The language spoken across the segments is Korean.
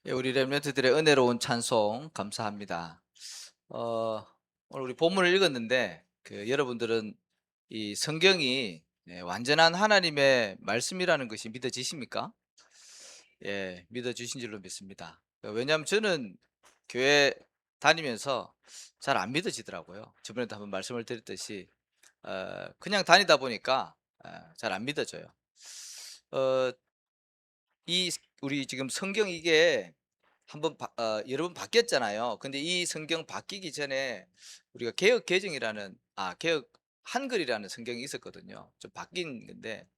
예, 우리 렘넌트들의 은혜로운 찬송 감사합니다. 어, 오늘 우리 본문을 읽었는데 여러분들은 이 성경이 완전한 하나님의 말씀이라는 것이 믿어지십니까? 예, 믿어주신 줄로 믿습니다. 왜냐하면 저는 교회 다니면서 잘 안 믿어지더라고요. 저번에도 한번 말씀을 드렸듯이 그냥 다니다 보니까 잘 안 믿어져요. 어, 우리 지금 성경 이게 한번 여러 번 바뀌었잖아요. 근데 이 성경 바뀌기 전에 우리가 개역 개정이라는 개역 한글이라는 성경이 있었거든요. 좀 바뀐 건데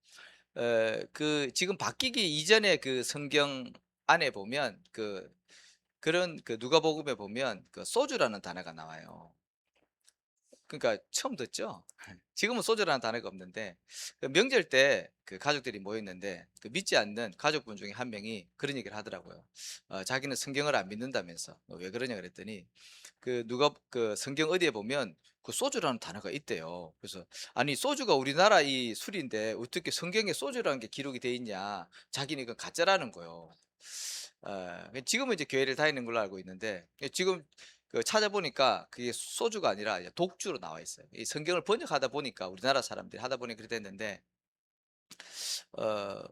지금 바뀌기 이전에 그 성경 안에 보면 그런 누가복음에 보면 소주라는 단어가 나와요. 그러니까 처음 듣죠? 지금은 소주라는 단어가 없는데 명절 때 가족들이 모였는데 믿지 않는 가족분 중에 한 명이 그런 얘기를 하더라고요. 자기는 성경을 안 믿는다면서. 왜 그러냐 그랬더니 누가 성경 어디에 보면 소주라는 단어가 있대요. 그래서 아니 소주가 우리나라 이 술인데 어떻게 성경에 소주라는 게 기록이 돼 있냐. 자기는 이건 가짜라는 거예요. 지금은 이제 교회를 다니는 걸로 알고 있는데 지금 찾아보니까 그게 소주가 아니라 이제 독주로 나와 있어요. 이 성경을 번역하다 보니까 우리나라 사람들이 하다 보니 그렇게 됐는데 어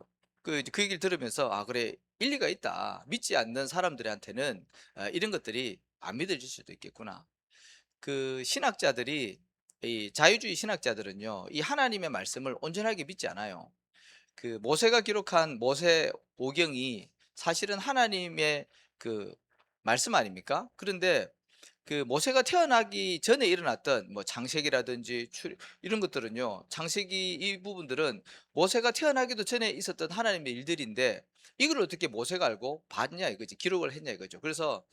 이제 그 얘기를 들으면서 '아 그래 일리가 있다. 믿지 않는 사람들한테는 이런 것들이 안 믿어질 수도 있겠구나.' 신학자들이 이 자유주의 신학자들은요. 이 하나님의 말씀을 온전하게 믿지 않아요. 모세가 기록한 모세오경이 사실은 하나님의 그 말씀 아닙니까? 그런데 모세가 태어나기 전에 일어났던 뭐 창세기라든지 출 이런 것들은요. 창세기 이 부분들은 모세가 태어나기도 전에 있었던 하나님의 일들인데 이걸 어떻게 모세가 알고 봤냐 이거지. 기록을 했냐 이거죠. 그래서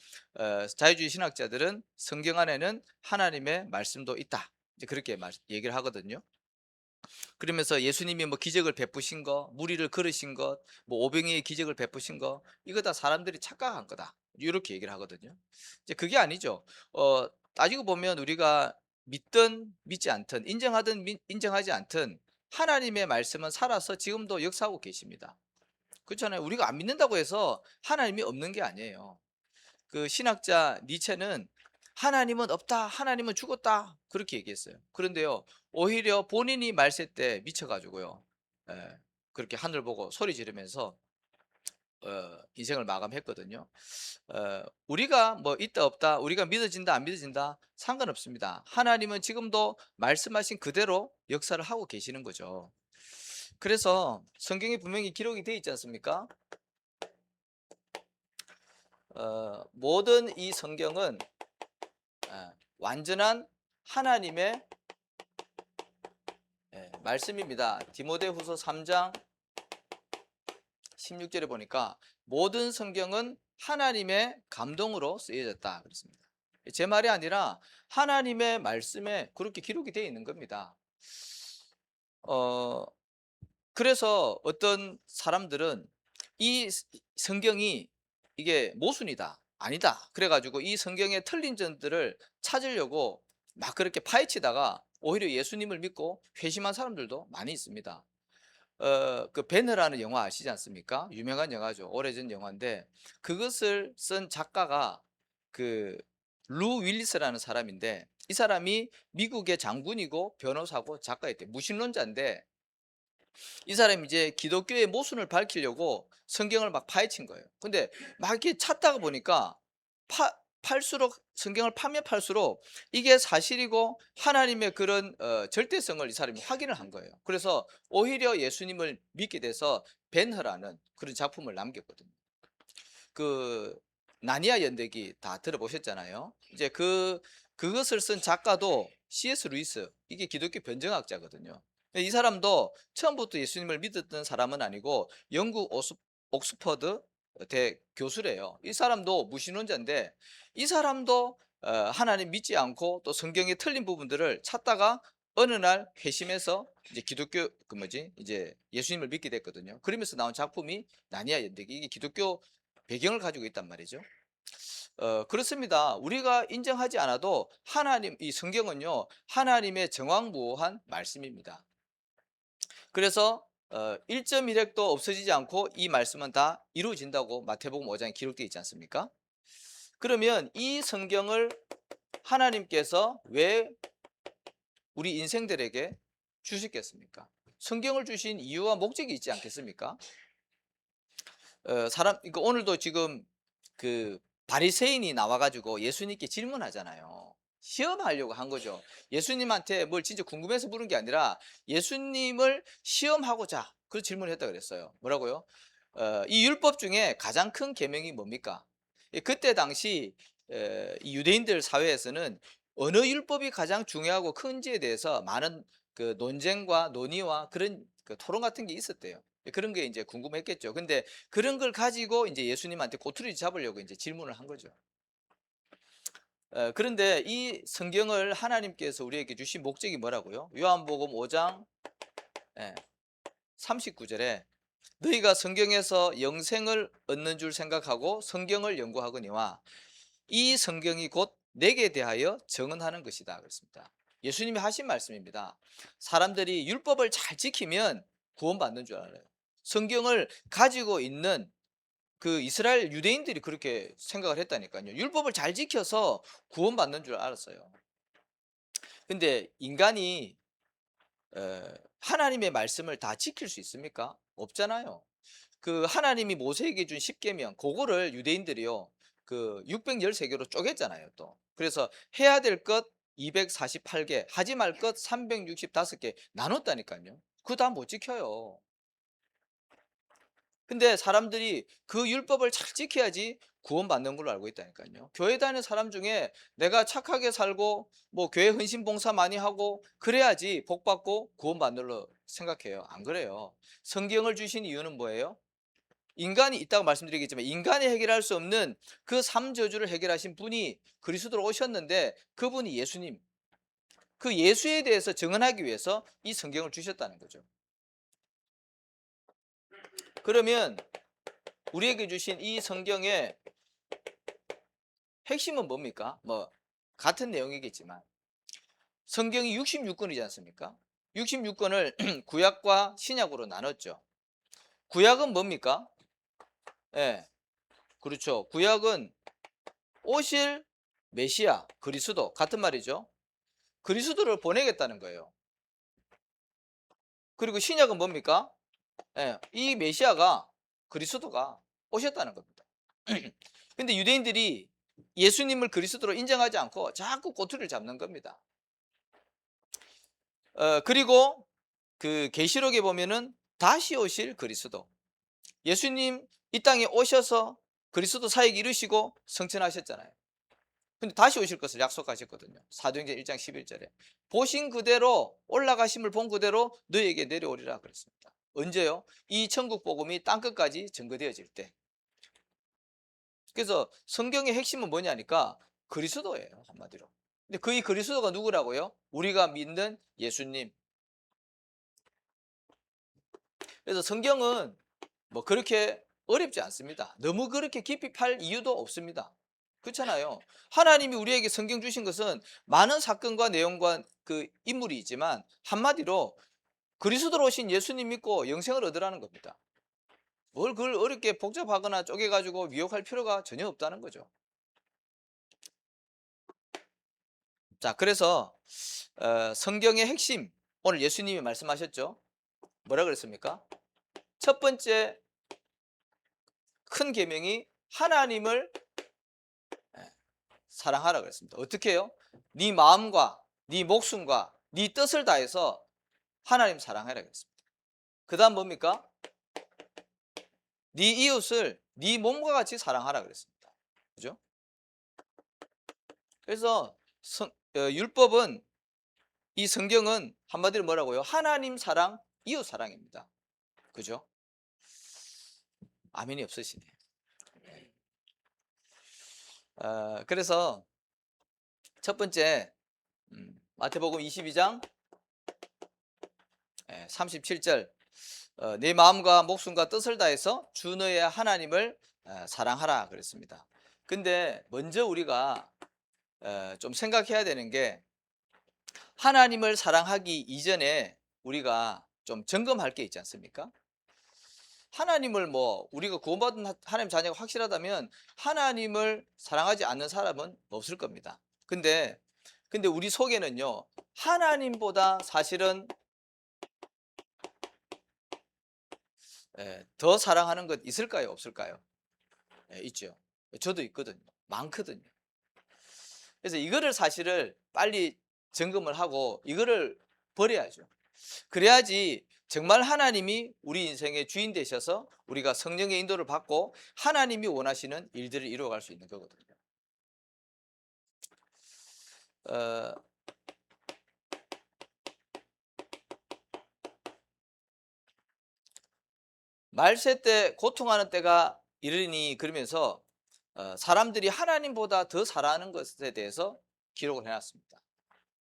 자유주의 신학자들은 성경 안에는 하나님의 말씀도 있다. 이제 그렇게 얘기를 하거든요. 그러면서 예수님이 뭐 기적을 베푸신 거, 무리를 걸으신 것, 뭐 오병이의 기적을 베푸신 거, 이거 다 사람들이 착각한 거다. 이렇게 얘기를 하거든요. 이제 그게 아니죠. 따지고 보면 우리가 믿든 믿지 않든 인정하든 인정하지 않든 하나님의 말씀은 살아서 지금도 역사하고 계십니다. 그렇잖아요. 우리가 안 믿는다고 해서 하나님이 없는 게 아니에요. 신학자 니체는 "하나님은 없다. 하나님은 죽었다." 그렇게 얘기했어요. 그런데요. 오히려 본인이 말세 때 미쳐 가지고요. 예. 그렇게 하늘 보고 소리 지르면서 인생을 마감했거든요. 우리가 뭐 있다 없다, 우리가 믿어진다 안 믿어진다 상관없습니다. 하나님은 지금도 말씀하신 그대로 역사를 하고 계시는 거죠. 그래서 성경에 분명히 기록이 되어 있지 않습니까? 모든 이 성경은 완전한 하나님의 말씀입니다. 디모데후서 3장 16절에 보니까 모든 성경은 하나님의 감동으로 쓰여졌다 그랬습니다. 제 말이 아니라 하나님의 말씀에 그렇게 기록이 되어 있는 겁니다. 어, 그래서 어떤 사람들은 이 성경이 이게 모순이다, 아니다. 그래가지고 이 성경의 틀린 점들을 찾으려고 막 그렇게 파헤치다가 오히려 예수님을 믿고 회심한 사람들도 많이 있습니다. 베너라는 영화 아시지 않습니까? 유명한 영화죠. 오래전 영화인데 그것을 쓴 작가가 그 루 윌리스라는 사람인데 이 사람이 미국의 장군이고 변호사고 작가였대요. 무신론자인데 이 사람이 이제 기독교의 모순을 밝히려고 성경을 막 파헤친 거예요. 근데 막 이렇게 찾다가 보니까 팔수록 성경을 파면 팔수록 이게 사실이고 하나님의 그런 절대성을 이 사람이 확인을 한 거예요. 그래서 오히려 예수님을 믿게 돼서 벤허라는 그런 작품을 남겼거든요. 그 나니아 연대기 다 들어보셨잖아요. 이제 그것을 쓴 작가도 C.S. 루이스 이게 기독교 변증학자거든요. 이 사람도 처음부터 예수님을 믿었던 사람은 아니고 영국 옥스퍼드 대 교수래요. 이 사람도 무신론자인데 이 사람도 하나님 믿지 않고 또 성경의 틀린 부분들을 찾다가 어느 날 회심해서 이제 기독교 이제 예수님을 믿게 됐거든요. 그러면서 나온 작품이 나니아 연대기 이게 기독교 배경을 가지고 있단 말이죠. 그렇습니다. 우리가 인정하지 않아도 이 성경은요, 하나님의 정확무오한 말씀입니다. 그래서 1.1핵도 없어지지 않고 이 말씀은 다 이루어진다고 마태복음 5장에 기록되어 있지 않습니까? 그러면 이 성경을 하나님께서 왜 우리 인생들에게 주셨겠습니까? 성경을 주신 이유와 목적이 있지 않겠습니까? 그러니까 오늘도 지금 그 바리새인이 나와가지고 예수님께 질문하잖아요. 시험하려고 한 거죠. 예수님한테 뭘 진짜 궁금해서 물은 게 아니라 예수님을 시험하고자 그 질문을 했다 그랬어요. 뭐라고요? 이 율법 중에 가장 큰 계명이 뭡니까? 그때 당시 이 유대인들 사회에서는 어느 율법이 가장 중요하고 큰지에 대해서 많은 그 논쟁과 논의와 그런 그 토론 같은 게 있었대요. 그런 게 이제 궁금했겠죠. 근데 그런 걸 가지고 이제 예수님한테 꼬투리 잡으려고 이제 질문을 한 거죠. 그런데 이 성경을 하나님께서 우리에게 주신 목적이 뭐라고요? 요한복음 5장 39절에 너희가 성경에서 영생을 얻는 줄 생각하고 성경을 연구하거니와 이 성경이 곧 내게 대하여 증언하는 것이다 그랬습니다. 예수님이 하신 말씀입니다. 사람들이 율법을 잘 지키면 구원받는 줄 알아요. 성경을 가지고 있는 그 이스라엘 유대인들이 그렇게 생각을 했다니까요. 율법을 잘 지켜서 구원받는 줄 알았어요. 근데 인간이 하나님의 말씀을 다 지킬 수 있습니까? 없잖아요. 그 하나님이 모세에게 준 십계명 그거를 유대인들이요 그 613개로 쪼갰잖아요 또. 그래서 해야 될 것 248개 하지 말 것 365개 나눴다니까요. 그거 다 못 지켜요. 근데 사람들이 그 율법을 잘 지켜야지 구원받는 걸로 알고 있다니까요. 교회 다니는 사람 중에 내가 착하게 살고 뭐 교회 헌신 봉사 많이 하고 그래야지 복 받고 구원받는 걸로 생각해요. 안 그래요. 성경을 주신 이유는 뭐예요? 인간이 있다고 말씀드리겠지만 인간이 해결할 수 없는 그 삼저주를 해결하신 분이 그리스도로 오셨는데 그분이 예수님. 그 예수에 대해서 증언하기 위해서 이 성경을 주셨다는 거죠. 그러면 우리에게 주신 이 성경의 핵심은 뭡니까? 뭐 같은 내용이겠지만 성경이 66권이지 않습니까? 66권을 구약과 신약으로 나눴죠. 구약은 뭡니까? 예, 그렇죠. 구약은 오실 메시아, 그리스도 같은 말이죠. 그리스도를 보내겠다는 거예요. 그리고 신약은 뭡니까? 예, 이 메시아가 그리스도가 오셨다는 겁니다. 근데 유대인들이 예수님을 그리스도로 인정하지 않고 자꾸 꼬투리를 잡는 겁니다. 그리고 그 계시록에 보면은 다시 오실 그리스도. 예수님 이 땅에 오셔서 그리스도 사역을 이루시고 성천하셨잖아요. 근데 다시 오실 것을 약속하셨거든요. 사도행전 1장 11절에. 보신 그대로 올라가심을 본 그대로 너희에게 내려오리라 그랬습니다. 언제요? 이 천국 복음이 땅끝까지 증거되어질 때. 그래서 성경의 핵심은 뭐냐니까 그리스도예요, 한마디로. 근데 그 이 그리스도가 누구라고요? 우리가 믿는 예수님. 그래서 성경은 뭐 그렇게 어렵지 않습니다. 너무 그렇게 깊이 팔 이유도 없습니다. 그렇잖아요. 하나님이 우리에게 성경 주신 것은 많은 사건과 내용과 그 인물이 있지만 한마디로 그리스도로 오신 예수님 믿고 영생을 얻으라는 겁니다. 뭘 그걸 어렵게 복잡하거나 쪼개가지고 미혹할 필요가 전혀 없다는 거죠. 자, 그래서 성경의 핵심 오늘 예수님이 말씀하셨죠. 뭐라 그랬습니까? 첫 번째 큰 계명이 하나님을 사랑하라 그랬습니다. 어떻게 해요? 네 마음과 네 목숨과 네 뜻을 다해서 하나님 사랑하라 그랬습니다. 그 다음 뭡니까? 네 이웃을 네 몸과 같이 사랑하라 그랬습니다. 그죠? 그래서 율법은 이 성경은 한마디로 뭐라고요? 하나님 사랑, 이웃 사랑입니다. 그죠? 아멘이 없으시네. 그래서 첫 번째 마태복음 22장 37절 내 마음과 목숨과 뜻을 다해서 주 너의 하나님을 사랑하라 그랬습니다. 근데 먼저 우리가 좀 생각해야 되는 게 하나님을 사랑하기 이전에 우리가 좀 점검할 게 있지 않습니까? 하나님을 뭐 우리가 구원받은 하나님 자녀가 확실하다면 하나님을 사랑하지 않는 사람은 없을 겁니다. 근데 우리 속에는요, 하나님보다 사실은 더 사랑하는 것 있을까요? 없을까요? 있죠. 저도 있거든요. 많거든요. 그래서 이거를 사실을 빨리 점검을 하고 이거를 버려야죠. 그래야지 정말 하나님이 우리 인생의 주인 되셔서 우리가 성령의 인도를 받고 하나님이 원하시는 일들을 이루어갈 수 있는 거거든요. 어, 말세 때 고통하는 때가 이르니 그러면서 사람들이 하나님보다 더 사랑하는 것에 대해서 기록을 해놨습니다.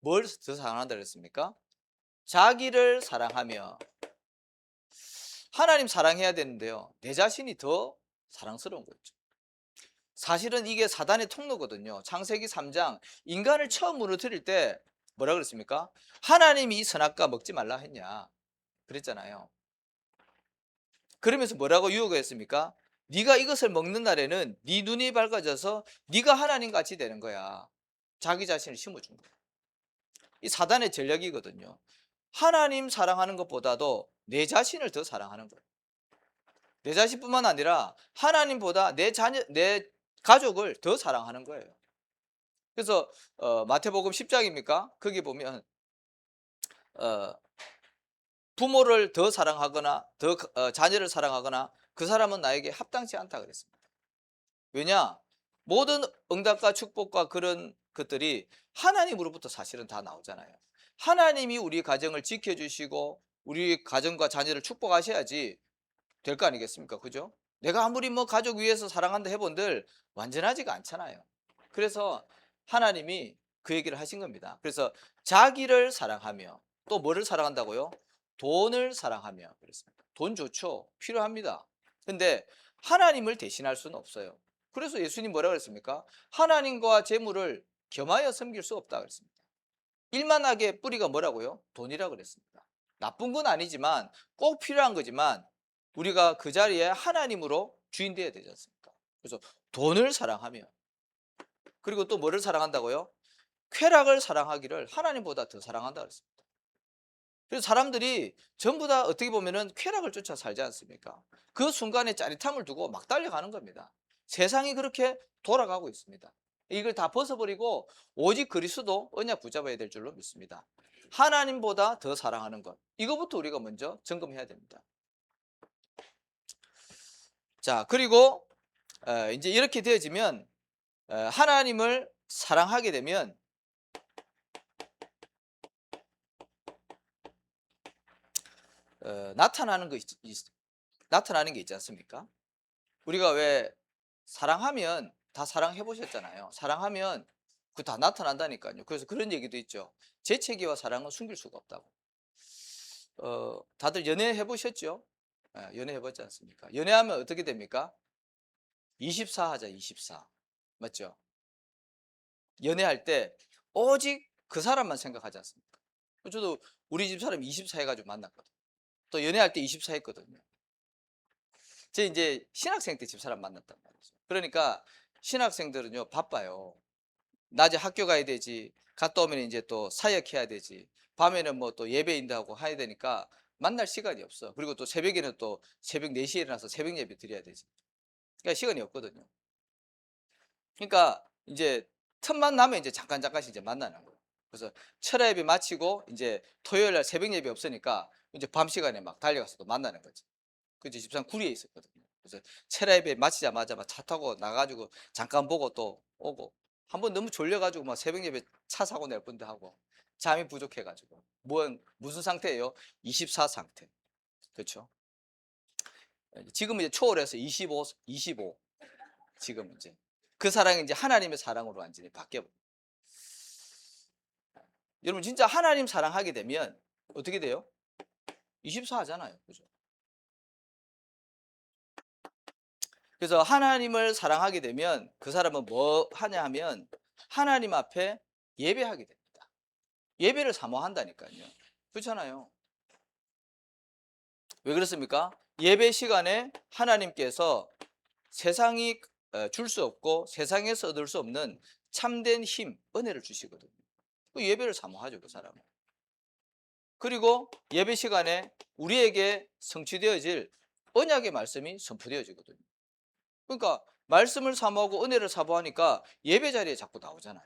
뭘 더 사랑한다 그랬습니까? 자기를 사랑하며. 하나님 사랑해야 되는데요, 내 자신이 더 사랑스러운 거죠. 사실은 이게 사단의 통로거든요. 창세기 3장 인간을 처음 무너뜨릴 때 뭐라 그랬습니까? 하나님이 이 선악과 먹지 말라 했냐 그랬잖아요. 그러면서 뭐라고 유혹했습니까? 네가 이것을 먹는 날에는 네 눈이 밝아져서 네가 하나님 같이 되는 거야. 자기 자신을 심어준 거예요. 이 사단의 전략이거든요. 하나님 사랑하는 것보다도 내 자신을 더 사랑하는 거예요. 내 자신뿐만 아니라 하나님보다 내 자녀, 내 가족을 더 사랑하는 거예요. 그래서 마태복음 10장입니까? 거기 보면 부모를 더 사랑하거나 더 자녀를 사랑하거나 그 사람은 나에게 합당치 않다 그랬습니다. 왜냐? 모든 응답과 축복과 그런 것들이 하나님으로부터 사실은 다 나오잖아요. 하나님이 우리 가정을 지켜주시고 우리 가정과 자녀를 축복하셔야지 될 거 아니겠습니까? 그죠? 내가 아무리 뭐 가족 위해서 사랑한다 해본들 완전하지가 않잖아요. 그래서 하나님이 그 얘기를 하신 겁니다. 그래서 자기를 사랑하며 또 뭐를 사랑한다고요? 돈을 사랑하며 그랬습니다. 돈 좋죠. 필요합니다. 근데 하나님을 대신할 수는 없어요. 그래서 예수님 뭐라 그랬습니까? 하나님과 재물을 겸하여 섬길 수 없다 그랬습니다. 일만하게 뿌리가 뭐라고요? 돈이라 그랬습니다. 나쁜 건 아니지만 꼭 필요한 거지만 우리가 그 자리에 하나님으로 주인 되어야 되지 않습니까? 그래서 돈을 사랑하며 그리고 또 뭐를 사랑한다고요? 쾌락을 사랑하기를 하나님보다 더 사랑한다 그랬습니다. 그래서 사람들이 전부 다 어떻게 보면은 쾌락을 쫓아 살지 않습니까? 그 순간에 짜릿함을 두고 막 달려가는 겁니다. 세상이 그렇게 돌아가고 있습니다. 이걸 다 벗어버리고 오직 그리스도 언약 붙잡아야 될 줄로 믿습니다. 하나님보다 더 사랑하는 것, 이거부터 우리가 먼저 점검해야 됩니다. 자, 그리고 이제 이렇게 되어지면 하나님을 사랑하게 되면 나타나는 나타나는 게 있지 않습니까? 우리가 왜 사랑하면 다 사랑해 보셨잖아요. 사랑하면 그 다 나타난다니까요. 그래서 그런 얘기도 있죠. 재채기와 사랑은 숨길 수가 없다고. 다들 연애해 보셨죠? 연애해 보지 않습니까? 연애하면 어떻게 됩니까? 24 하자, 24. 맞죠? 연애할 때 오직 그 사람만 생각하지 않습니까? 저도 우리 집 사람 24 해가지고 만났거든요. 또 연애할 때 24 했거든요. 제 이제 신학생 때 집사람 만났단 말이죠. 그러니까 신학생들은요, 바빠요. 낮에 학교 가야 되지, 갔다 오면 이제 또 사역해야 되지, 밤에는 뭐 또 예배 인도하고 해야 되니까 만날 시간이 없어. 그리고 또 새벽에는 또 새벽 4시에 일어나서 새벽 예배 드려야 되지. 그러니까 시간이 없거든요. 그러니까 이제 틈만 나면 이제 잠깐씩 이제 만나는 거예요. 그래서 철야 예배 마치고 이제 토요일 날 새벽 예배 없으니까 이제 밤 시간에 막 달려가서 또 만나는 거지. 그지, 집사람 구리에 있었거든요. 그래서 철야 예배 마치자마자 막 차 타고 나가지고 잠깐 보고 또 오고, 한번 너무 졸려가지고 막 새벽 예배 차 사고 낼 뻔도 하고, 잠이 부족해가지고. 무슨 상태예요? 24 상태. 그렇죠? 지금은 이제 초월해서 25. 지금 이제 그 사랑이 이제 하나님의 사랑으로 완전히 바뀌어. 여러분 진짜 하나님 사랑하게 되면 어떻게 돼요? 24 하잖아요. 그죠? 그래서 하나님을 사랑하게 되면 그 사람은 뭐 하냐 하면 하나님 앞에 예배하게 됩니다. 예배를 사모한다니까요. 그렇잖아요. 왜 그렇습니까? 예배 시간에 하나님께서 세상이 줄 수 없고 세상에서 얻을 수 없는 참된 힘, 은혜를 주시거든요. 그 예배를 사모하죠, 그 사람은. 그리고 예배 시간에 우리에게 성취되어질 언약의 말씀이 선포되어지거든요. 그러니까 말씀을 사모하고 은혜를 사모하니까 예배 자리에 자꾸 나오잖아요.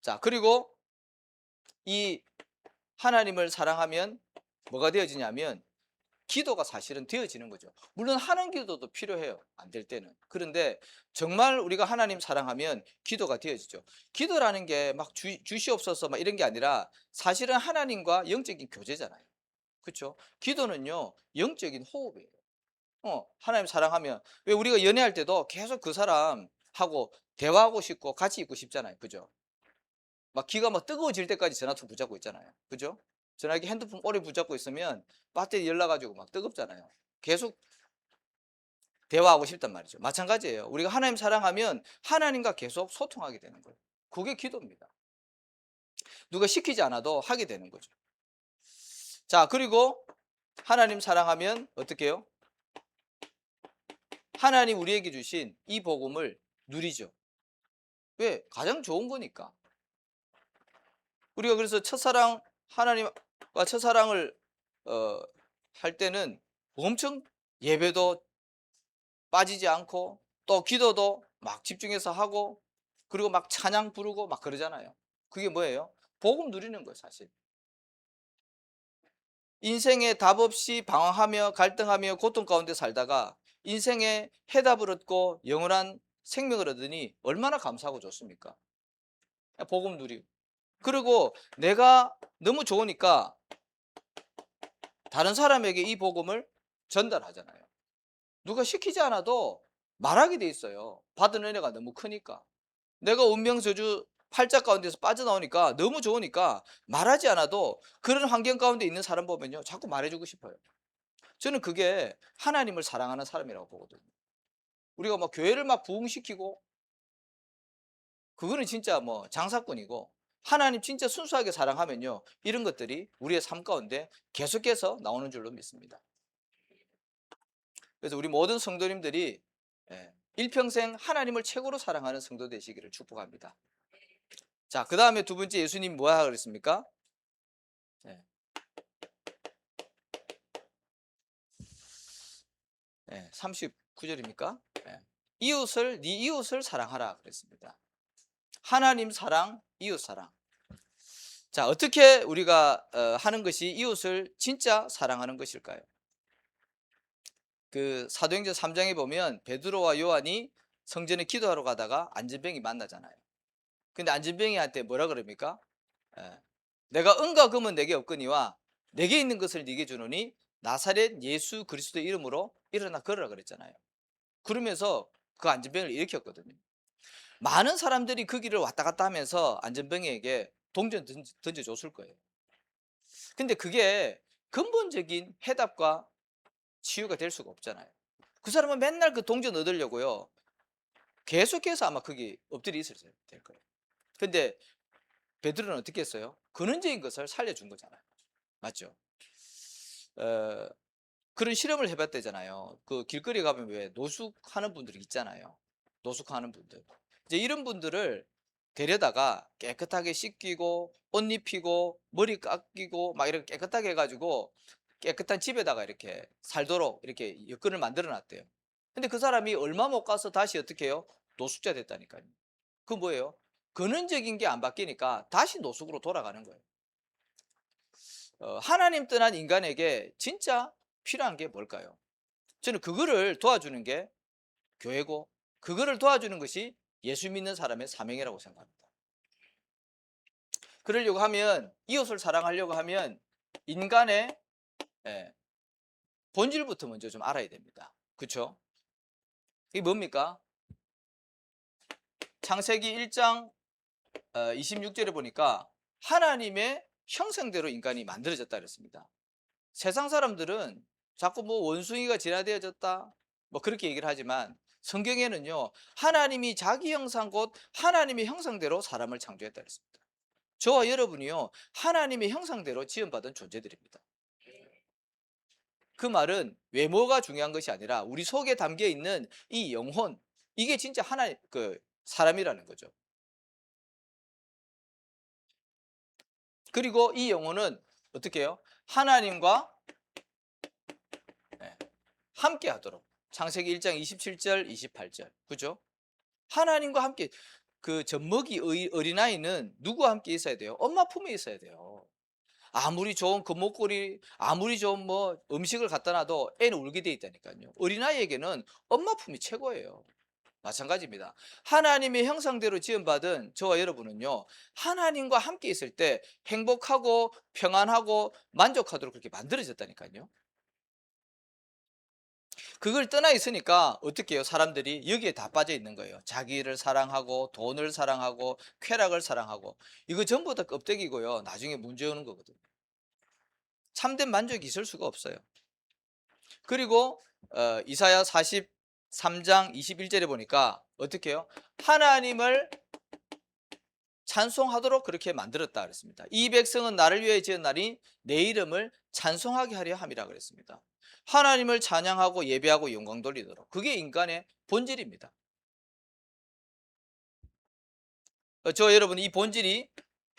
자, 그리고 이 하나님을 사랑하면 뭐가 되어지냐면 기도가 사실은 되어지는 거죠. 물론 하는 기도도 필요해요, 안 될 때는. 그런데 정말 우리가 하나님 사랑하면 기도가 되어지죠. 기도라는 게 막 주시옵소서 막 이런 게 아니라 사실은 하나님과 영적인 교제잖아요. 그렇죠? 기도는요, 영적인 호흡이에요. 하나님 사랑하면 왜 우리가 연애할 때도 계속 그 사람하고 대화하고 싶고 같이 있고 싶잖아요. 그죠? 막 기가 막 뜨거워질 때까지 전화통 붙잡고 있잖아요. 그죠? 전화기 핸드폰 오래 붙잡고 있으면 배터리 열나가지고 막 뜨겁잖아요. 계속 대화하고 싶단 말이죠. 마찬가지예요. 우리가 하나님 사랑하면 하나님과 계속 소통하게 되는 거예요. 그게 기도입니다. 누가 시키지 않아도 하게 되는 거죠. 자, 그리고 하나님 사랑하면 어떻게 해요? 하나님 우리에게 주신 이 복음을 누리죠. 왜? 가장 좋은 거니까. 우리가 그래서 첫사랑 하나님과 첫사랑을 어, 할 때는 엄청 예배도 빠지지 않고 또 기도도 막 집중해서 하고 그리고 막 찬양 부르고 막 그러잖아요. 그게 뭐예요? 복음 누리는 거예요, 사실. 인생에 답 없이 방황하며 갈등하며 고통 가운데 살다가 인생에 해답을 얻고 영원한 생명을 얻으니 얼마나 감사하고 좋습니까? 복음 누리고. 그리고 내가 너무 좋으니까 다른 사람에게 이 복음을 전달하잖아요. 누가 시키지 않아도 말하게 돼 있어요. 받은 은혜가 너무 크니까. 내가 운명저주 팔자 가운데서 빠져나오니까 너무 좋으니까 말하지 않아도 그런 환경 가운데 있는 사람 보면요, 자꾸 말해주고 싶어요. 저는 그게 하나님을 사랑하는 사람이라고 보거든요. 우리가 막 교회를 막 부흥시키고 그거는 진짜 뭐 장사꾼이고, 하나님 진짜 순수하게 사랑하면요, 이런 것들이 우리의 삶 가운데 계속해서 나오는 줄로 믿습니다. 그래서 우리 모든 성도님들이 일평생 하나님을 최고로 사랑하는 성도 되시기를 축복합니다. 자, 그 다음에 두 번째, 예수님 뭐라 그랬습니까? 39절입니까? 이웃을 네 이웃을 사랑하라 그랬습니다. 하나님 사랑, 이웃 사랑. 자, 어떻게 우리가 하는 것이 이웃을 진짜 사랑하는 것일까요? 그 사도행전 3장에 보면 베드로와 요한이 성전에 기도하러 가다가 안전병이 만나잖아요. 근데 안전병이한테 뭐라 그럽니까? 내가 은과 금은 내게 없거니와 내게 있는 것을 네게 주노니 나사렛 예수 그리스도의 이름으로 일어나 걸으라 그랬잖아요. 그러면서 그 안전병을 일으켰거든요. 많은 사람들이 그 길을 왔다 갔다 하면서 안전병에게 동전 던져줬을 거예요. 근데 그게 근본적인 해답과 치유가 될 수가 없잖아요. 그 사람은 맨날 그 동전 얻으려고요, 계속해서 아마 거기 엎드려 있어야 될 거예요. 근데 베드로는 어떻게 했어요? 근원적인 것을 살려준 거잖아요. 맞죠? 어, 그런 실험을 해봤대잖아요. 그 길거리 가면 왜 노숙하는 분들이 있잖아요. 노숙하는 분들. 이제 이런 분들을 데려다가 깨끗하게 씻기고 옷 입히고 머리 깎이고 막 이렇게 깨끗하게 해가지고 깨끗한 집에다가 이렇게 살도록 이렇게 여건을 만들어 놨대요. 근데 그 사람이 얼마 못 가서 다시 어떻게 해요? 노숙자 됐다니까요. 그 뭐예요? 근원적인 게 안 바뀌니까 다시 노숙으로 돌아가는 거예요. 하나님 떠난 인간에게 진짜 필요한 게 뭘까요? 저는 그거를 도와주는 게 교회고, 그거를 도와주는 것이 예수 믿는 사람의 사명이라고 생각합니다. 그러려고 하면, 이웃을 사랑하려고 하면 인간의 본질부터 먼저 좀 알아야 됩니다. 그렇죠? 이게 뭡니까? 창세기 1장 26절에 보니까 하나님의 형상대로 인간이 만들어졌다 그랬습니다. 세상 사람들은 자꾸 뭐 원숭이가 진화되어졌다 뭐 그렇게 얘기를 하지만, 성경에는요, 하나님이 자기 형상 곧 하나님의 형상대로 사람을 창조했다 그랬습니다. 저와 여러분이요, 하나님의 형상대로 지음받은 존재들입니다. 그 말은 외모가 중요한 것이 아니라 우리 속에 담겨 있는 이 영혼, 이게 진짜 하나님 사람이라는 거죠. 그리고 이 영혼은 어떻게 해요? 하나님과 예, 함께 하도록. 창세기 1장 27절, 28절. 그죠? 하나님과 함께. 그 젖먹이 어린아이는 누구와 함께 있어야 돼요? 엄마 품에 있어야 돼요. 아무리 좋은 금목걸이, 아무리 좋은 뭐 음식을 갖다 놔도 애는 울게 돼 있다니까요. 어린아이에게는 엄마 품이 최고예요. 마찬가지입니다. 하나님의 형상대로 지음받은 저와 여러분은요, 하나님과 함께 있을 때 행복하고 평안하고 만족하도록 그렇게 만들어졌다니까요. 그걸 떠나 있으니까 어떻게 해요? 사람들이 여기에 다 빠져 있는 거예요. 자기를 사랑하고 돈을 사랑하고 쾌락을 사랑하고, 이거 전부 다 껍데기고요. 나중에 문제 오는 거거든요. 참된 만족이 있을 수가 없어요. 그리고 이사야 43장 21절에 보니까 어떻게 해요? 하나님을 찬송하도록 그렇게 만들었다 그랬습니다. 이 백성은 나를 위해 지었나니 내 이름을 찬송하게 하려 함이라 그랬습니다. 하나님을 찬양하고 예배하고 영광 돌리도록. 그게 인간의 본질입니다. 저 여러분 이 본질이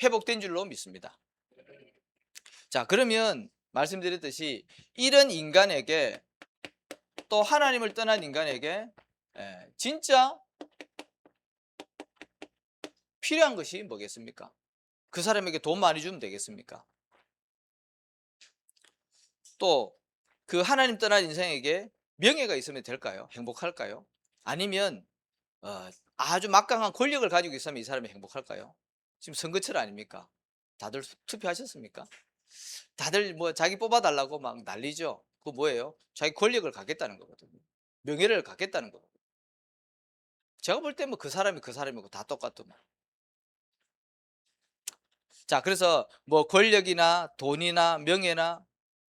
회복된 줄로 믿습니다. 자, 그러면 말씀드렸듯이 이런 인간에게, 또 하나님을 떠난 인간에게 진짜 필요한 것이 뭐겠습니까? 그 사람에게 돈 많이 주면 되겠습니까? 또 그 하나님 떠난 인생에게 명예가 있으면 될까요? 행복할까요? 아니면 아주 막강한 권력을 가지고 있으면 이 사람이 행복할까요? 지금 선거철 아닙니까? 다들 투표하셨습니까? 다들 뭐 자기 뽑아달라고 막 난리죠. 그거 뭐예요? 자기 권력을 갖겠다는 거거든요. 명예를 갖겠다는 거거든요. 제가 볼 때 뭐 그 사람이 그 사람이고 다 똑같더만. 자, 그래서 뭐 권력이나 돈이나 명예나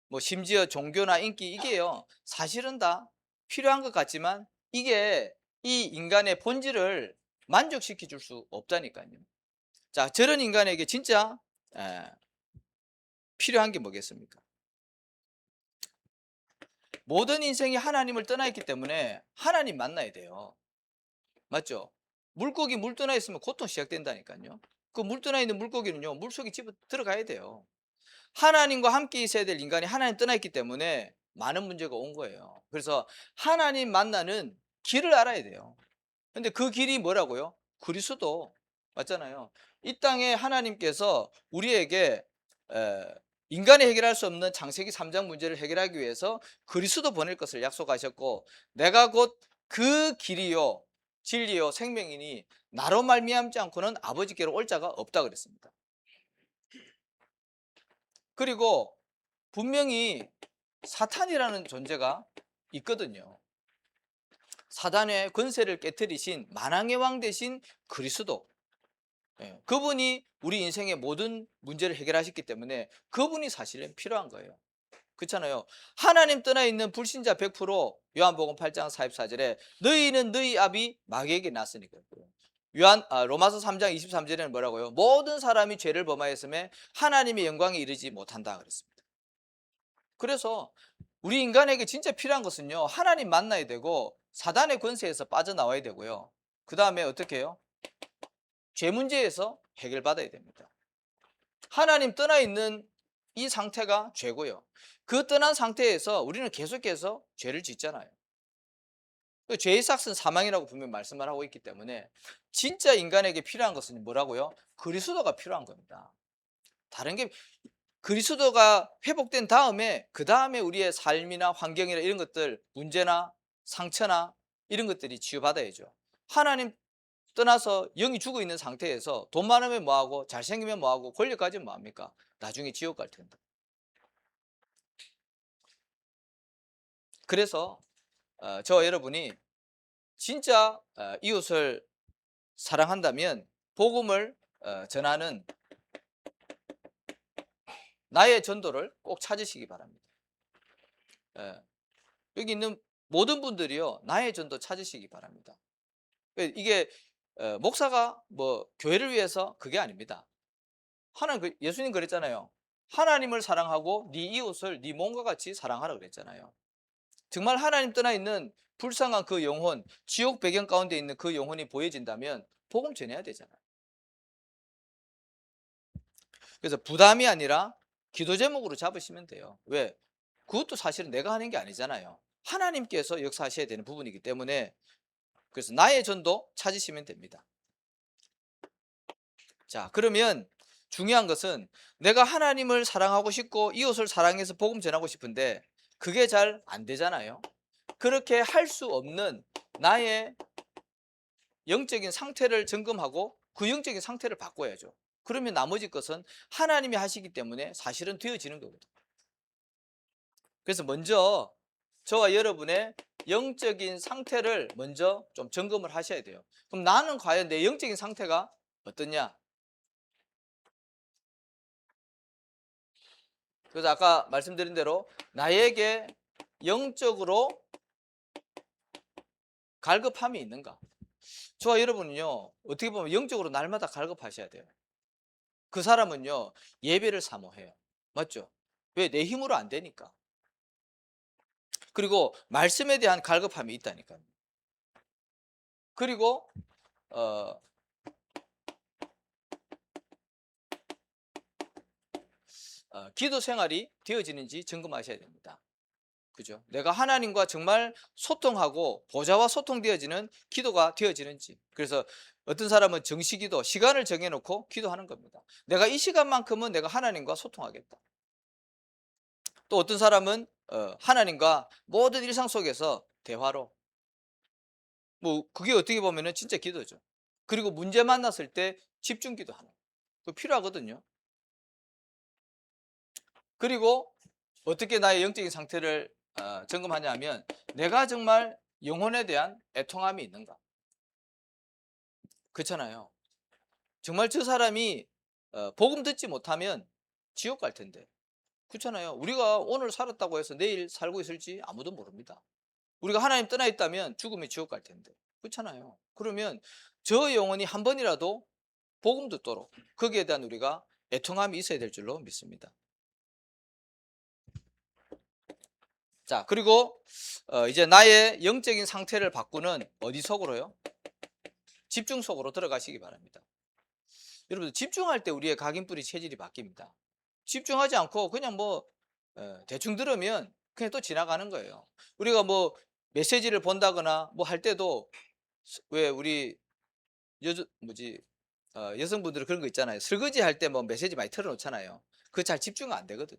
뭐 심지어 종교나 인기, 이게요 사실은 다 필요한 것 같지만 이게 이 인간의 본질을 만족시켜 줄 수 없다니까요. 자, 저런 인간에게 진짜 에, 필요한 게 뭐겠습니까? 모든 인생이 하나님을 떠나 있기 때문에 하나님 만나야 돼요. 맞죠? 물고기 물 떠나 있으면 고통 시작된다니까요. 그 물 떠나 있는 물고기는요 물속에 집어 들어가야 돼요. 하나님과 함께 있어야 될 인간이 하나님 떠나 있기 때문에 많은 문제가 온 거예요. 그래서 하나님 만나는 길을 알아야 돼요. 근데 그 길이 뭐라고요? 그리스도. 맞잖아요. 이 땅에 하나님께서 우리에게 에, 인간이 해결할 수 없는 창세기 3장 문제를 해결하기 위해서 그리스도 보낼 것을 약속하셨고, 내가 곧 그 길이요 진리요 생명이니 나로 말미암지 않고는 아버지께로 올 자가 없다 그랬습니다. 그리고 분명히 사탄이라는 존재가 있거든요. 사단의 권세를 깨뜨리신 만왕의 왕 대신 그리스도, 그분이 우리 인생의 모든 문제를 해결하셨기 때문에 그분이 사실은 필요한 거예요. 그렇잖아요. 하나님 떠나 있는 불신자 100%, 요한복음 8장 44절에 너희는 너희 아비 마귀에게 났으니까. 로마서 3장 23절에는 뭐라고요? 모든 사람이 죄를 범하였음에 하나님의 영광에 이르지 못한다 그랬습니다. 그래서 우리 인간에게 진짜 필요한 것은요, 하나님 만나야 되고 사단의 권세에서 빠져나와야 되고요. 그 다음에 어떻게 해요? 죄 문제에서 해결받아야 됩니다. 하나님 떠나 있는 이 상태가 죄고요. 그 떠난 상태에서 우리는 계속해서 죄를 짓잖아요. 그 죄의 삭은 사망이라고 분명히 말씀을 하고 있기 때문에 진짜 인간에게 필요한 것은 뭐라고요? 그리스도가 필요한 겁니다. 다른 게, 그리스도가 회복된 다음에 그 다음에 우리의 삶이나 환경이나 이런 것들, 문제나 상처나 이런 것들이 치유받아야죠. 하나님 떠나서 영이 죽어 있는 상태에서 돈 많으면 뭐하고 잘생기면 뭐하고 권력 가지면 뭐합니까? 나중에 지옥 갈 텐데. 그래서 저와 여러분이 진짜 이웃을 사랑한다면 복음을 전하는 나의 전도를 꼭 찾으시기 바랍니다. 여기 있는 모든 분들이요 나의 전도 찾으시기 바랍니다. 이게 목사가 뭐 교회를 위해서 그게 아닙니다. 예수님 그랬잖아요. 하나님을 사랑하고 네 이웃을 네 몸과 같이 사랑하라 그랬잖아요. 정말 하나님 떠나 있는 불쌍한 그 영혼, 지옥 배경 가운데 있는 그 영혼이 보여진다면 복음 전해야 되잖아요. 그래서 부담이 아니라 기도 제목으로 잡으시면 돼요. 왜? 그것도 사실은 내가 하는 게 아니잖아요. 하나님께서 역사하셔야 되는 부분이기 때문에, 그래서 나의 전도 찾으시면 됩니다. 자, 그러면 중요한 것은 내가 하나님을 사랑하고 싶고 이웃을 사랑해서 복음 전하고 싶은데 그게 잘 안 되잖아요. 그렇게 할 수 없는 나의 영적인 상태를 점검하고 그 영적인 상태를 바꿔야죠. 그러면 나머지 것은 하나님이 하시기 때문에 사실은 되어지는 거거든요. 그래서 먼저 저와 여러분의 영적인 상태를 먼저 좀 점검을 하셔야 돼요. 그럼 나는 과연 내 영적인 상태가 어떠냐? 그래서 아까 말씀드린 대로 나에게 영적으로 갈급함이 있는가? 저와 여러분은요, 어떻게 보면 영적으로 날마다 갈급하셔야 돼요. 그 사람은요, 예배를 사모해요. 맞죠? 왜? 내 힘으로 안 되니까. 그리고 말씀에 대한 갈급함이 있다니까요. 그리고 어, 기도 생활이 되어지는지 점검하셔야 됩니다. 그죠? 내가 하나님과 정말 소통하고 보좌와 소통되어지는 기도가 되어지는지. 그래서 어떤 사람은 정시기도, 시간을 정해놓고 기도하는 겁니다. 내가 이 시간만큼은 내가 하나님과 소통하겠다. 또 어떤 사람은 하나님과 모든 일상 속에서 대화로, 뭐 그게 어떻게 보면은 진짜 기도죠. 그리고 문제 만났을 때 집중 기도하는 거 필요하거든요. 그리고 어떻게 나의 영적인 상태를 점검하냐 하면 내가 정말 영혼에 대한 애통함이 있는가. 그렇잖아요. 정말 저 사람이 복음 듣지 못하면 지옥 갈 텐데. 그렇잖아요. 우리가 오늘 살았다고 해서 내일 살고 있을지 아무도 모릅니다. 우리가 하나님 떠나 있다면 죽으면 지옥 갈 텐데. 그렇잖아요. 그러면 저 영혼이 한 번이라도 복음 듣도록 거기에 대한 우리가 애통함이 있어야 될 줄로 믿습니다. 자, 그리고 이제 나의 영적인 상태를 바꾸는 어디 속으로요? 집중 속으로 들어가시기 바랍니다. 여러분, 집중할 때 우리의 각인뿌리 체질이 바뀝니다. 집중하지 않고 그냥 뭐 대충 들으면 그냥 또 지나가는 거예요. 우리가 뭐 메시지를 본다거나 뭐 할 때도 왜 우리 여성분들은 그런 거 있잖아요. 설거지 할 때 뭐 메시지 많이 틀어놓잖아요. 그거 잘 집중 안 되거든.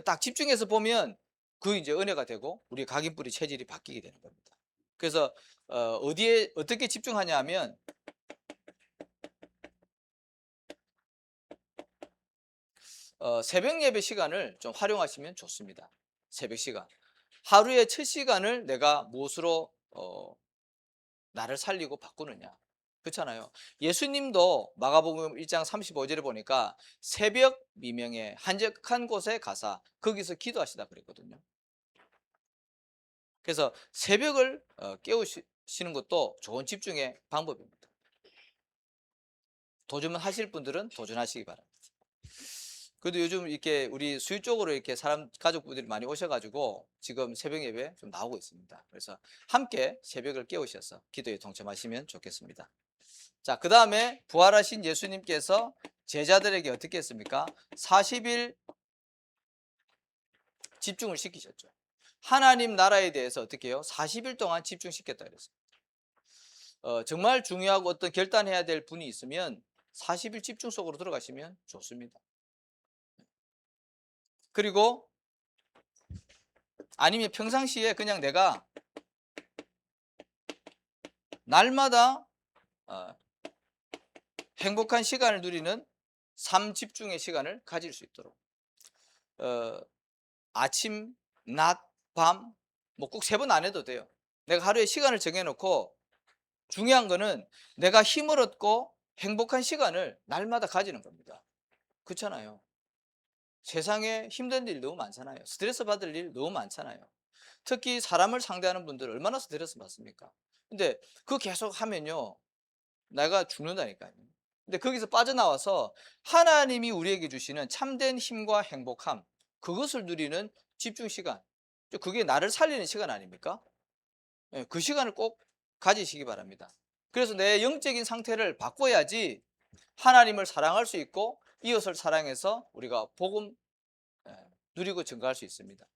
딱 집중해서 보면 그 이제 은혜가 되고 우리 각인뿌리 체질이 바뀌게 되는 겁니다. 그래서 어디에 어떻게 집중하냐 하면 새벽 예배 시간을 좀 활용하시면 좋습니다. 새벽 시간. 하루의 첫 시간을 내가 무엇으로 나를 살리고 바꾸느냐. 그렇잖아요. 예수님도 마가복음 1장 35절에 보니까 새벽 미명에 한적한 곳에 가사 거기서 기도하시다 그랬거든요. 그래서 새벽을 깨우시는 것도 좋은 집중의 방법입니다. 도전하실 분들은 도전하시기 바랍니다. 그래도 요즘 이렇게 우리 수유 쪽으로 이렇게 사람 가족분들이 많이 오셔가지고 지금 새벽 예배 좀 나오고 있습니다. 그래서 함께 새벽을 깨우셔서 기도에 동참하시면 좋겠습니다. 자, 그 다음에 부활하신 예수님께서 제자들에게 어떻게 했습니까? 40일 집중을 시키셨죠. 하나님 나라에 대해서 어떻게 해요? 40일 동안 집중시켰다 그랬어요. 정말 중요하고 어떤 결단해야 될 분이 있으면 40일 집중 속으로 들어가시면 좋습니다. 그리고 아니면 평상시에 그냥 내가 날마다 행복한 시간을 누리는 삶 집중의 시간을 가질 수 있도록 아침, 낮, 밤 뭐 꼭 세 번 안 해도 돼요. 내가 하루에 시간을 정해놓고 중요한 거는 내가 힘을 얻고 행복한 시간을 날마다 가지는 겁니다. 그렇잖아요. 세상에 힘든 일 너무 많잖아요. 스트레스 받을 일 너무 많잖아요. 특히 사람을 상대하는 분들 얼마나 스트레스 받습니까? 근데 그거 계속 하면요 내가 죽는다니까요. 근데 거기서 빠져나와서 하나님이 우리에게 주시는 참된 힘과 행복함, 그것을 누리는 집중 시간. 그게 나를 살리는 시간 아닙니까? 예, 그 시간을 꼭 가지시기 바랍니다. 그래서 내 영적인 상태를 바꿔야지 하나님을 사랑할 수 있고 이웃을 사랑해서 우리가 복음 누리고 증거할 수 있습니다.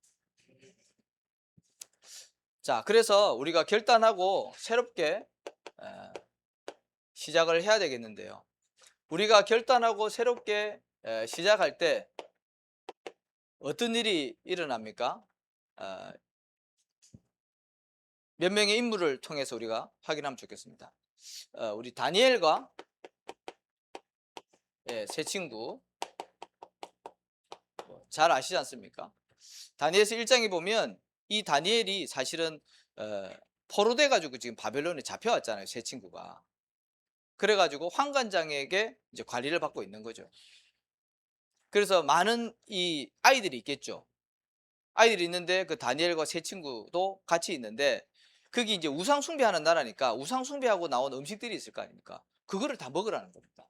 자, 그래서 우리가 결단하고 새롭게 시작을 해야 되겠는데요. 우리가 결단하고 새롭게 시작할 때 어떤 일이 일어납니까? 몇 명의 인물을 통해서 우리가 확인하면 좋겠습니다. 우리 다니엘과 세 친구 잘 아시지 않습니까? 다니엘서 1장에 보면 이 다니엘이 사실은 포로돼 가지고 지금 바벨론에 잡혀왔잖아요, 세 친구가. 그래 가지고 환관장에게 이제 관리를 받고 있는 거죠. 그래서 많은 이 아이들이 있겠죠. 아이들이 있는데 그 다니엘과 세 친구도 같이 있는데 거기 이제 우상 숭배하는 나라니까 우상 숭배하고 나온 음식들이 있을 거 아닙니까? 그거를 다 먹으라는 겁니다.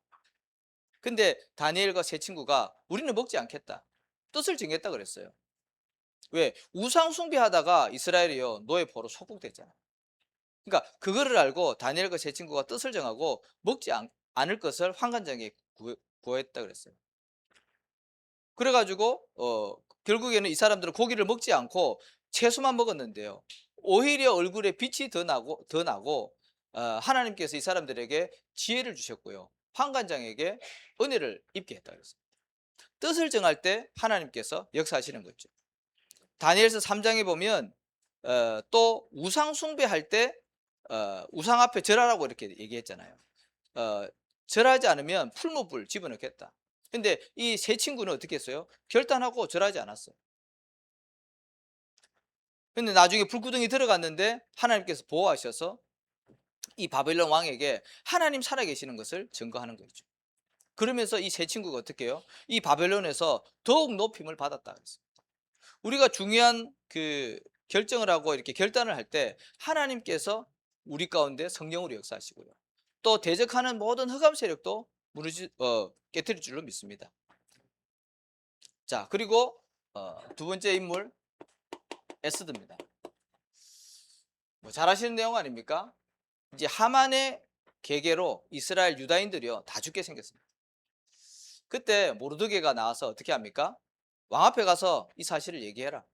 근데 다니엘과 세 친구가 우리는 먹지 않겠다. 뜻을 정했다 그랬어요. 왜? 우상 숭배하다가 이스라엘이요 노예 포로 속국됐잖아요. 그러니까 그거를 알고 다니엘과 세 친구가 뜻을 정하고 먹지 않을 것을 환관장에 구했다 그랬어요. 그래가지고 결국에는 이 사람들은 고기를 먹지 않고 채소만 먹었는데요. 오히려 얼굴에 빛이 더 나고 하나님께서 이 사람들에게 지혜를 주셨고요. 환관장에게 은혜를 입게 했다 그랬어요. 뜻을 정할 때 하나님께서 역사하시는 거죠. 다니엘서 3장에 보면 또 우상 숭배할 때 우상 앞에 절하라고 이렇게 얘기했잖아요. 절하지 않으면 풀무불 집어넣겠다. 근데 이 세 친구는 어떻게 했어요? 결단하고 절하지 않았어요. 근데 나중에 불구덩이 들어갔는데 하나님께서 보호하셔서 이 바벨론 왕에게 하나님 살아계시는 것을 증거하는 거죠. 그러면서 이 세 친구가 어떻게 해요? 이 바벨론에서 더욱 높임을 받았다 그랬어요. 우리가 중요한 그 결정을 하고 이렇게 결단을 할 때 하나님께서 우리 가운데 성령으로 역사하시고요. 또 대적하는 모든 흑암 세력도 깨뜨릴 줄로 믿습니다. 자, 그리고 두 번째 인물 에스더입니다. 잘 아시는 내용 아닙니까? 이제 하만의 계계로 이스라엘 유다인들이요 다 죽게 생겼습니다. 그때 모르드게가 나와서 어떻게 합니까? 왕 앞에 가서 이 사실을 얘기해라.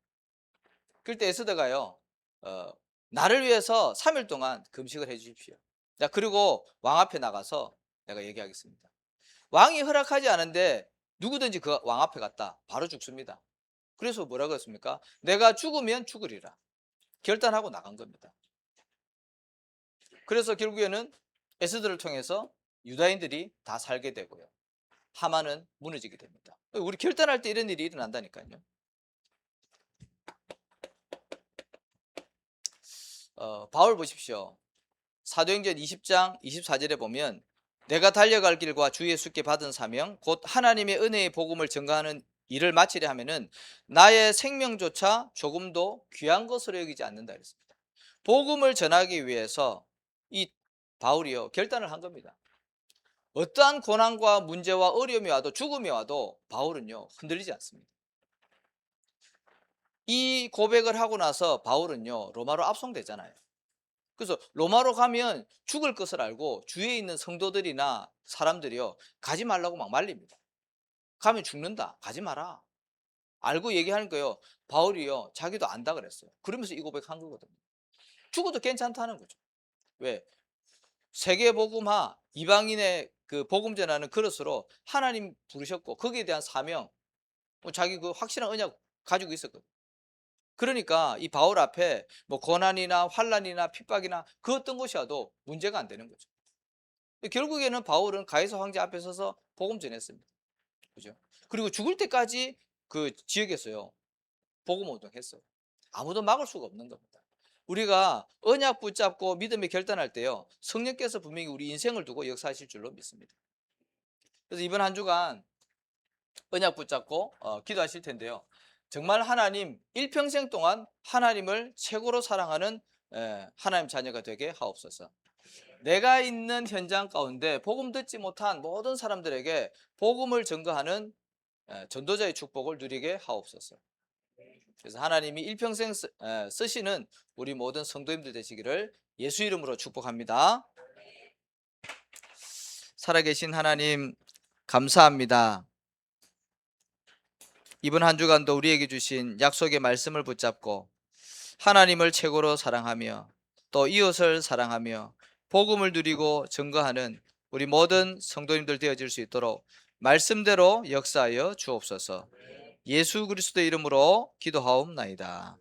그때 에스더가요 나를 위해서 3일 동안 금식을 해 주십시오. 자, 그리고 왕 앞에 나가서 내가 얘기하겠습니다. 왕이 허락하지 않은데 누구든지 그 왕 앞에 갔다 바로 죽습니다. 그래서 뭐라고 했습니까? 내가 죽으면 죽으리라 결단하고 나간 겁니다. 그래서 결국에는 에스더를 통해서 유다인들이 다 살게 되고요. 하만은 무너지게 됩니다. 우리 결단할 때 이런 일이 일어난다니까요. 바울 보십시오. 사도행전 20장 24절에 보면 내가 달려갈 길과 주 예수께 받은 사명 곧 하나님의 은혜의 복음을 전가하는 일을 마치려 하면은 나의 생명조차 조금도 귀한 것으로 여기지 않는다 그랬습니다. 복음을 전하기 위해서 이 바울이요 결단을 한 겁니다. 어떠한 고난과 문제와 어려움이 와도 죽음이 와도 바울은요 흔들리지 않습니다. 이 고백을 하고 나서 바울은요 로마로 압송되잖아요. 그래서 로마로 가면 죽을 것을 알고 주위에 있는 성도들이나 사람들이요 가지 말라고 막 말립니다. 가면 죽는다 가지 마라 알고 얘기하는 거예요. 바울이요 자기도 안다 그랬어요. 그러면서 이 고백한 거거든요. 죽어도 괜찮다는 거죠. 왜? 세계복음화 이방인의 그 복음 전하는 그릇으로 하나님 부르셨고 거기에 대한 사명 자기 그 확실한 언약 가지고 있었거든요. 그러니까 이 바울 앞에 뭐 고난이나 환난이나 핍박이나 그 어떤 것이 와도 문제가 안 되는 거죠. 결국에는 바울은 가이사 황제 앞에 서서 복음 전했습니다. 그죠? 그리고 죽을 때까지 그 지역에서요 복음 운동했어요. 아무도 막을 수가 없는 겁니다. 우리가 언약 붙잡고 믿음에 결단할 때요 성령께서 분명히 우리 인생을 두고 역사하실 줄로 믿습니다. 그래서 이번 한 주간 언약 붙잡고 기도하실 텐데요. 정말 하나님 일평생 동안 하나님을 최고로 사랑하는 하나님 자녀가 되게 하옵소서. 내가 있는 현장 가운데 복음 듣지 못한 모든 사람들에게 복음을 전거하는 전도자의 축복을 누리게 하옵소서. 그래서 하나님이 일평생 쓰시는 우리 모든 성도님들 되시기를 예수 이름으로 축복합니다. 살아계신 하나님 감사합니다. 이번 한 주간도 우리에게 주신 약속의 말씀을 붙잡고 하나님을 최고로 사랑하며 또 이웃을 사랑하며 복음을 누리고 증거하는 우리 모든 성도님들 되어질 수 있도록 말씀대로 역사하여 주옵소서. 예수 그리스도 이름으로 기도하옵나이다.